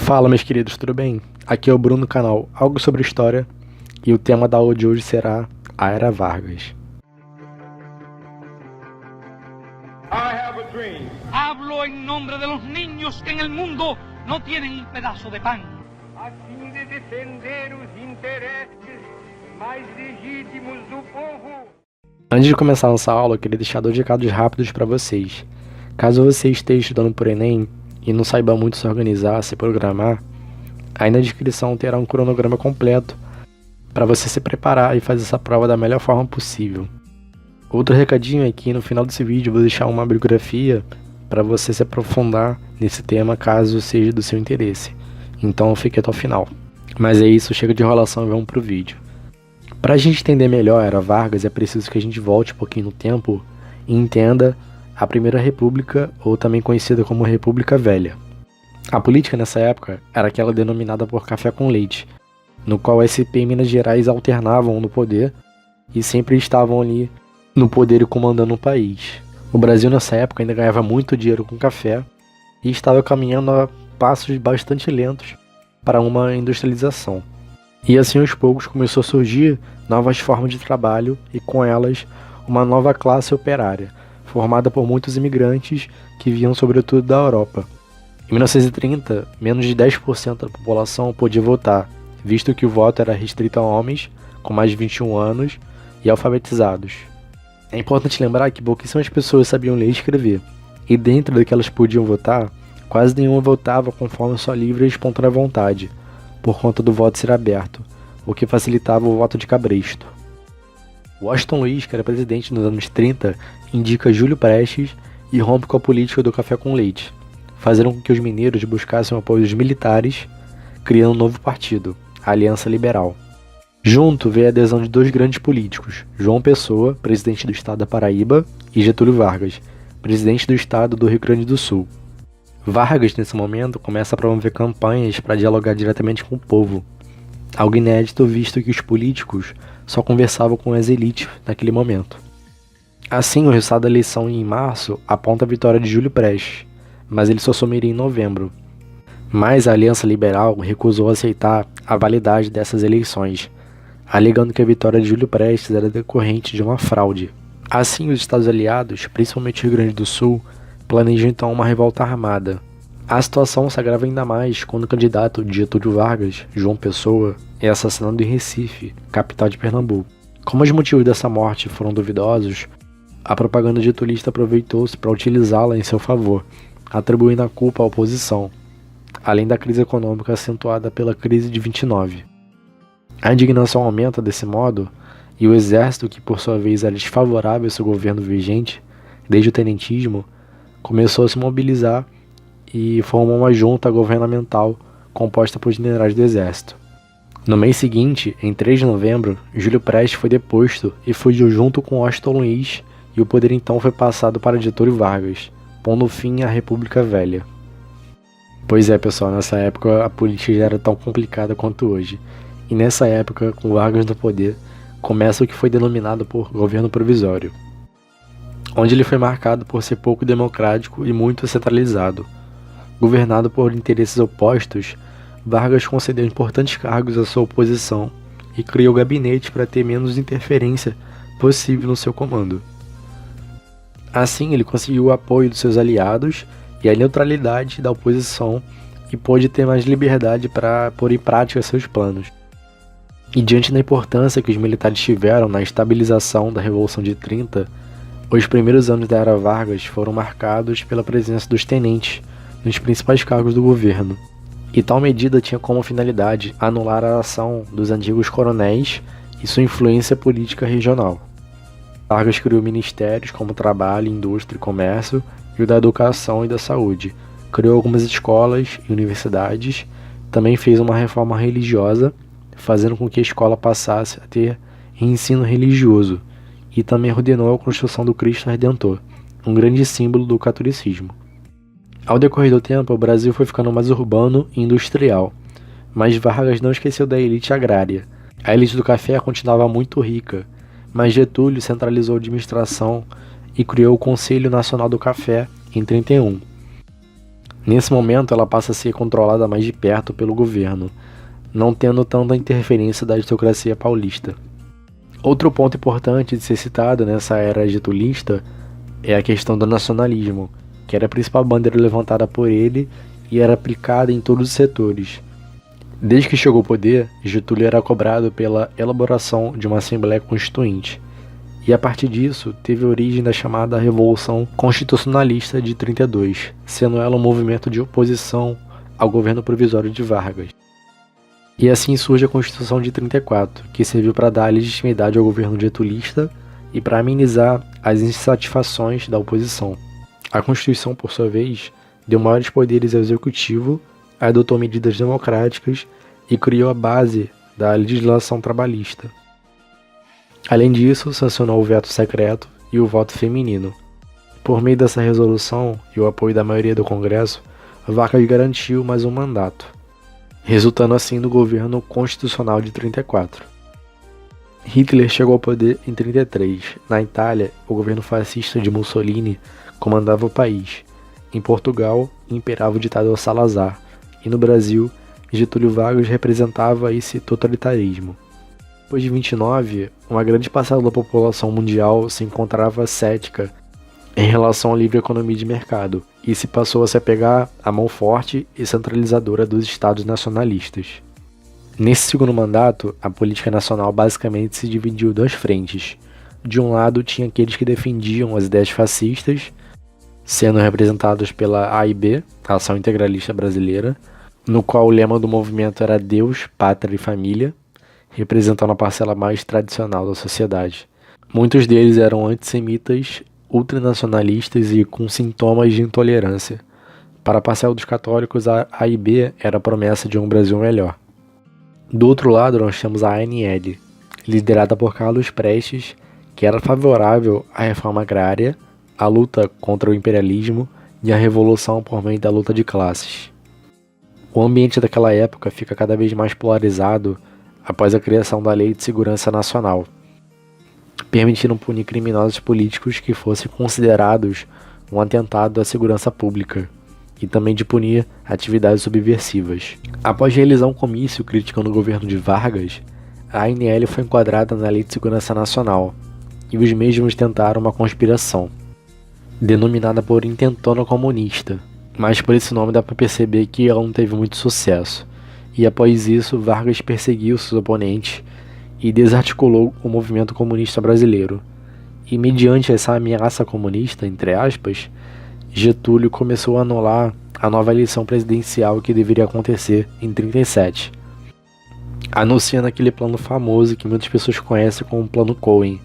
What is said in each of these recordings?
Fala, meus queridos, tudo bem? Aqui é o Bruno do canal Algo Sobre História e o tema da aula de hoje será a Era Vargas. Hablo en nombre de los niños que en el mundo no tienen un pedazo de pan. A fim de defender os interesses mais legítimos do povo. Antes de começar nossa aula, eu queria deixar 2 recados rápidos para vocês. Caso você esteja estudando por Enem e não saiba muito se organizar, se programar, aí na descrição terá um cronograma completo para você se preparar e fazer essa prova da melhor forma possível. Outro recadinho é que no final desse vídeo eu vou deixar uma bibliografia para você se aprofundar nesse tema caso seja do seu interesse. Então fique até o final. Mas é isso, chega de enrolação e vamos pro vídeo. Para a gente entender melhor a Era Vargas é preciso que a gente volte um pouquinho no tempo e entenda a Primeira República, ou também conhecida como República Velha. A política nessa época era aquela denominada por café com leite, no qual SP e Minas Gerais alternavam no poder e sempre estavam ali no poder e comandando o país. O Brasil nessa época ainda ganhava muito dinheiro com café e estava caminhando a passos bastante lentos para uma industrialização. E assim aos poucos começou a surgir novas formas de trabalho e com elas uma nova classe operária, formada por muitos imigrantes que vinham sobretudo da Europa. Em 1930, menos de 10% da população podia votar, visto que o voto era restrito a homens com mais de 21 anos e alfabetizados. É importante lembrar que pouquíssimas pessoas sabiam ler e escrever, e dentro daquelas que podiam votar, quase nenhuma votava conforme sua livre e espontânea vontade, por conta do voto ser aberto, o que facilitava o voto de cabresto. Washington Luiz, que era presidente nos anos 30, indica Júlio Prestes e rompe com a política do café com leite, fazendo com que os mineiros buscassem o apoio dos militares, criando um novo partido, a Aliança Liberal. Junto veio a adesão de 2 grandes políticos, João Pessoa, presidente do estado da Paraíba, e Getúlio Vargas, presidente do estado do Rio Grande do Sul. Vargas, nesse momento, começa a promover campanhas para dialogar diretamente com o povo, algo inédito visto que os políticos só conversavam com as elites naquele momento. Assim, o resultado da eleição em março aponta a vitória de Júlio Prestes, mas ele só assumiria em novembro. Mas a Aliança Liberal recusou aceitar a validade dessas eleições, alegando que a vitória de Júlio Prestes era decorrente de uma fraude. Assim, os Estados Aliados, principalmente o Rio Grande do Sul, planejam então uma revolta armada. A situação se agrava ainda mais quando o candidato de Getúlio Vargas, João Pessoa, é assassinado em Recife, capital de Pernambuco. Como os motivos dessa morte foram duvidosos, a propaganda getulista aproveitou-se para utilizá-la em seu favor, atribuindo a culpa à oposição, além da crise econômica acentuada pela crise de 29. A indignação aumenta desse modo, e o exército, que por sua vez era desfavorável ao seu governo vigente, desde o tenentismo, começou a se mobilizar e formou uma junta governamental composta por generais do exército. No mês seguinte, em 3 de novembro, Júlio Prestes foi deposto e fugiu junto com Washington Luiz, e o poder então foi passado para Getúlio Vargas, pondo fim à República Velha. Pois é, pessoal, nessa época a política já era tão complicada quanto hoje. E nessa época, com Vargas no poder, começa o que foi denominado por governo provisório, onde ele foi marcado por ser pouco democrático e muito centralizado. Governado por interesses opostos, Vargas concedeu importantes cargos à sua oposição e criou gabinetes para ter menos interferência possível no seu comando. Assim, ele conseguiu o apoio dos seus aliados e a neutralidade da oposição e pôde ter mais liberdade para pôr em prática seus planos. E diante da importância que os militares tiveram na estabilização da Revolução de 30, os primeiros anos da Era Vargas foram marcados pela presença dos tenentes nos principais cargos do governo. E tal medida tinha como finalidade anular a ação dos antigos coronéis e sua influência política regional. Vargas criou ministérios como Trabalho, Indústria e Comércio e o da Educação e da Saúde. Criou algumas escolas e universidades. Também fez uma reforma religiosa, fazendo com que a escola passasse a ter ensino religioso. E também ordenou a construção do Cristo Redentor, um grande símbolo do catolicismo. Ao decorrer do tempo, o Brasil foi ficando mais urbano e industrial, mas Vargas não esqueceu da elite agrária. A elite do café continuava muito rica, mas Getúlio centralizou a administração e criou o Conselho Nacional do Café em 31. Nesse momento, ela passa a ser controlada mais de perto pelo governo, não tendo tanta interferência da aristocracia paulista. Outro ponto importante de ser citado nessa era getulista é a questão do nacionalismo, que era a principal bandeira levantada por ele e era aplicada em todos os setores. Desde que chegou ao poder, Getúlio era cobrado pela elaboração de uma Assembleia Constituinte, e a partir disso teve origem da chamada Revolução Constitucionalista de 32, sendo ela um movimento de oposição ao governo provisório de Vargas. E assim surge a Constituição de 34, que serviu para dar legitimidade ao governo getulista e para amenizar as insatisfações da oposição. A Constituição, por sua vez, deu maiores poderes ao Executivo, adotou medidas democráticas e criou a base da legislação trabalhista. Além disso, sancionou o veto secreto e o voto feminino. Por meio dessa resolução e o apoio da maioria do Congresso, Vargas garantiu mais um mandato, resultando assim no governo constitucional de 34. Hitler chegou ao poder em 33. Na Itália, o governo fascista de Mussolini comandava o país. Em Portugal, imperava o ditador Salazar. E no Brasil, Getúlio Vargas representava esse totalitarismo. Depois de 29, uma grande parcela da população mundial se encontrava cética em relação à livre economia de mercado e se passou a se apegar à mão forte e centralizadora dos estados nacionalistas. Nesse segundo mandato, a política nacional basicamente se dividiu em duas frentes. De um lado, tinha aqueles que defendiam as ideias fascistas, sendo representados pela AIB, Ação Integralista Brasileira, no qual o lema do movimento era Deus, Pátria e Família, representando a parcela mais tradicional da sociedade. Muitos deles eram antissemitas, ultranacionalistas e com sintomas de intolerância. Para a parcela dos católicos, a AIB era a promessa de um Brasil melhor. Do outro lado, nós temos a ANL, liderada por Carlos Prestes, que era favorável à reforma agrária, à luta contra o imperialismo e à revolução por meio da luta de classes. O ambiente daquela época fica cada vez mais polarizado após a criação da Lei de Segurança Nacional, permitindo punir criminosos políticos que fossem considerados um atentado à segurança pública, e também de punir atividades subversivas. Após realizar um comício criticando o governo de Vargas, a ANL foi enquadrada na Lei de Segurança Nacional, e os mesmos tentaram uma conspiração, denominada por Intentona Comunista, mas por esse nome dá para perceber que ela não teve muito sucesso, e após isso Vargas perseguiu seus oponentes e desarticulou o movimento comunista brasileiro. E mediante essa ameaça comunista, entre aspas, Getúlio começou a anular a nova eleição presidencial que deveria acontecer em 37, anunciando aquele plano famoso que muitas pessoas conhecem como Plano Cohen,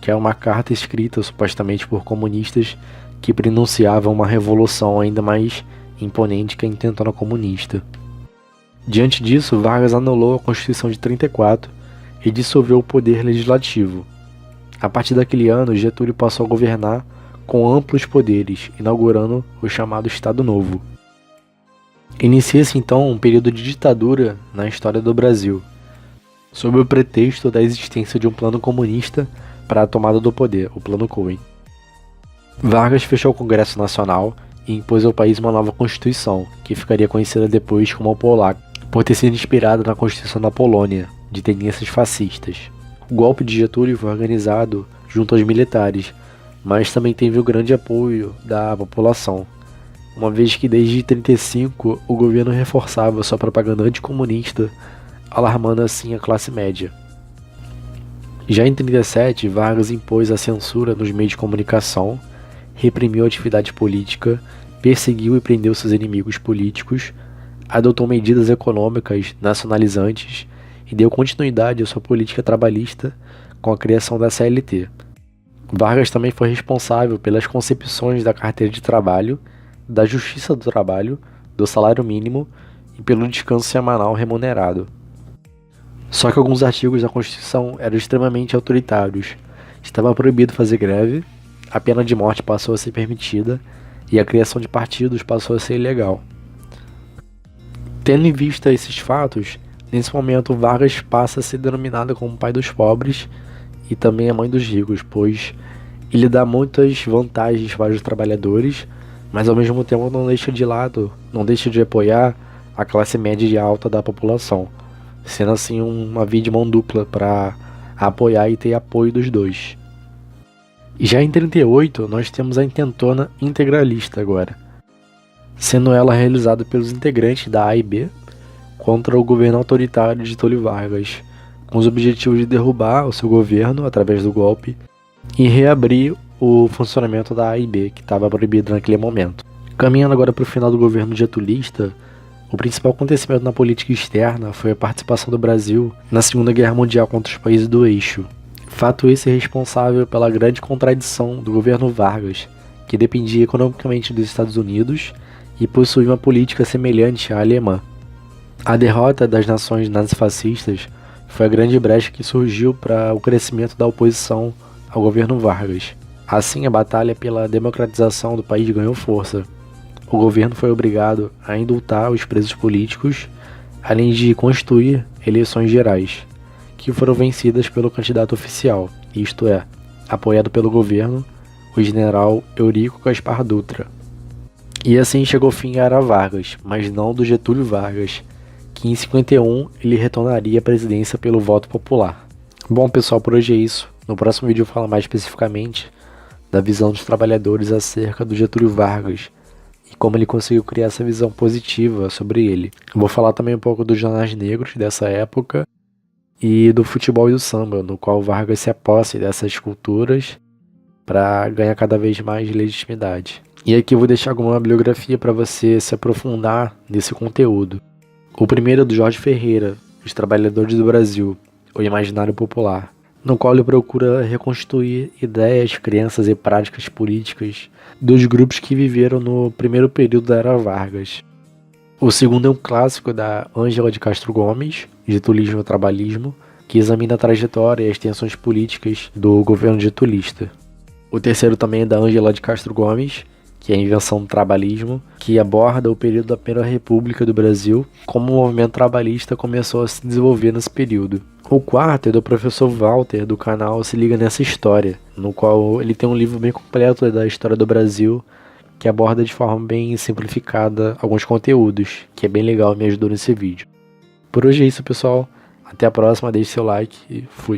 que é uma carta escrita supostamente por comunistas que prenunciavam uma revolução ainda mais imponente que a Intentona Comunista. Diante disso, Vargas anulou a Constituição de 34 e dissolveu o poder legislativo. A partir daquele ano, Getúlio passou a governar com amplos poderes, inaugurando o chamado Estado Novo. Inicia-se então um período de ditadura na história do Brasil, sob o pretexto da existência de um plano comunista para a tomada do poder, o Plano Cohen. Vargas fechou o Congresso Nacional e impôs ao país uma nova Constituição, que ficaria conhecida depois como a Polaca, por ter sido inspirada na Constituição da Polônia, de tendências fascistas. O golpe de Getúlio foi organizado junto aos militares, mas também teve o grande apoio da população, uma vez que desde 35 o governo reforçava sua propaganda anticomunista, alarmando assim a classe média. Já em 37, Vargas impôs a censura nos meios de comunicação, reprimiu a atividade política, perseguiu e prendeu seus inimigos políticos, adotou medidas econômicas nacionalizantes e deu continuidade à sua política trabalhista com a criação da CLT. Vargas também foi responsável pelas concepções da carteira de trabalho, da justiça do trabalho, do salário mínimo e pelo descanso semanal remunerado. Só que alguns artigos da Constituição eram extremamente autoritários. Estava proibido fazer greve, a pena de morte passou a ser permitida e a criação de partidos passou a ser ilegal. Tendo em vista esses fatos, nesse momento Vargas passa a ser denominado como pai dos pobres e também a mãe dos ricos, pois ele dá muitas vantagens para os trabalhadores, mas ao mesmo tempo não deixa de apoiar a classe média e alta da população, sendo assim uma via de mão dupla para apoiar e ter apoio dos dois. E já em 38 nós temos a intentona integralista agora, sendo ela realizada pelos integrantes da AIB contra o governo autoritário de Getúlio Vargas, com os objetivos de derrubar o seu governo através do golpe e reabrir o funcionamento da AIB, que estava proibido naquele momento. Caminhando agora para o final do governo getulista, o principal acontecimento na política externa foi a participação do Brasil na Segunda Guerra Mundial contra os países do eixo. Fato esse responsável pela grande contradição do governo Vargas, que dependia economicamente dos Estados Unidos e possuía uma política semelhante à alemã. A derrota das nações nazifascistas foi a grande brecha que surgiu para o crescimento da oposição ao governo Vargas. Assim, a batalha pela democratização do país ganhou força. O governo foi obrigado a indultar os presos políticos, além de constituir eleições gerais, que foram vencidas pelo candidato oficial, isto é, apoiado pelo governo, o general Eurico Gaspar Dutra. E assim chegou o fim à era Vargas, mas não do Getúlio Vargas, que em 51 ele retornaria à presidência pelo voto popular. Bom pessoal, por hoje é isso. No próximo vídeo eu falo mais especificamente da visão dos trabalhadores acerca do Getúlio Vargas e como ele conseguiu criar essa visão positiva sobre ele. Eu vou falar também um pouco dos jornais negros dessa época e do futebol e do samba, no qual Vargas se apossa dessas culturas para ganhar cada vez mais legitimidade. E aqui eu vou deixar alguma bibliografia para você se aprofundar nesse conteúdo. O primeiro é do Jorge Ferreira, Os Trabalhadores do Brasil, o Imaginário Popular, no qual ele procura reconstruir ideias, crenças e práticas políticas dos grupos que viveram no primeiro período da Era Vargas. O segundo é um clássico da Ângela de Castro Gomes, Getulismo e Trabalhismo, que examina a trajetória e as tensões políticas do governo getulista. O terceiro também é da Ângela de Castro Gomes, que é a Invenção do Trabalhismo, que aborda o período da Primeira República do Brasil, como o movimento trabalhista começou a se desenvolver nesse período. O quarto é do professor Walter, do canal Se Liga Nessa História, no qual ele tem um livro bem completo da história do Brasil, que aborda de forma bem simplificada alguns conteúdos, que é bem legal e me ajudou nesse vídeo. Por hoje é isso, pessoal. Até a próxima, deixe seu like e fui.